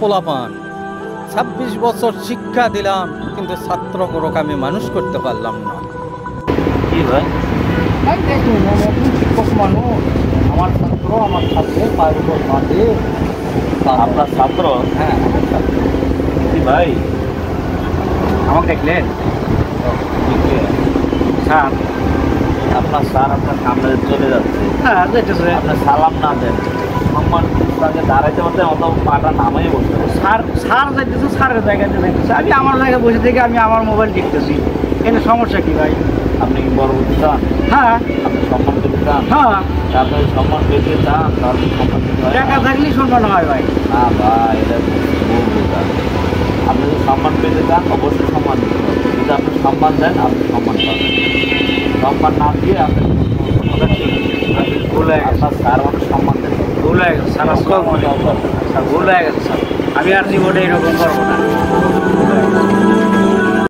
পোলাপান ২৬ বছর শিক্ষা দিলাম, কিন্তু ছাত্র বড়কে আমি মানুষ করতে পারলাম না। কি ভাই? দেখুন, আমি শিক্ষক মানুষ, আমার ছাত্র আমার ছাত্রের পায়ের উপর মাঠে। আপনার ছাত্র? হ্যাঁ, কি ভাই আমাকে দেখলেন স্যার? আপনার স্যার আপনার সামনে চলে যাচ্ছে। হ্যাঁ, যেতেছে। আপনার সালাম না দেন, সম্মান তাকে দাঁড়াইতে হতে অত পাটা নামাই বসতে হবে। স্যার যাইতেছে, স্যারের জায়গাতে যাইতেছে, আমি আমার জায়গায় বসে থেকে আমি আমার মোবাইল দেখতেছি। এখানে সমস্যা কি ভাই? আপনি কি বড় হতে চান? হ্যাঁ আপনি সম্মান পেতে চান? হ্যাঁ, আপনি সম্মান পেতে চান তাহলে সম্মান পেতে হয়। টাকা থাকলেই সম্মান হয় ভাই। না ভাই, এটা ভুল বোঝা। আপনি যদি সম্মান পেতে চান অবশ্যই সম্মান দিতে হবে। যদি আপনি সম্মান দেন আপনি সম্মান পাবেন, সম্মান না দিয়ে আপনি ভুল হয়ে গেছে, আপনার স্যার আমাকে সম্মান দেন। ভুল হয়ে গেছে স্যার, ভুল হয়ে গেছে স্যার। আমি আর জীবনে এরকম করবো না।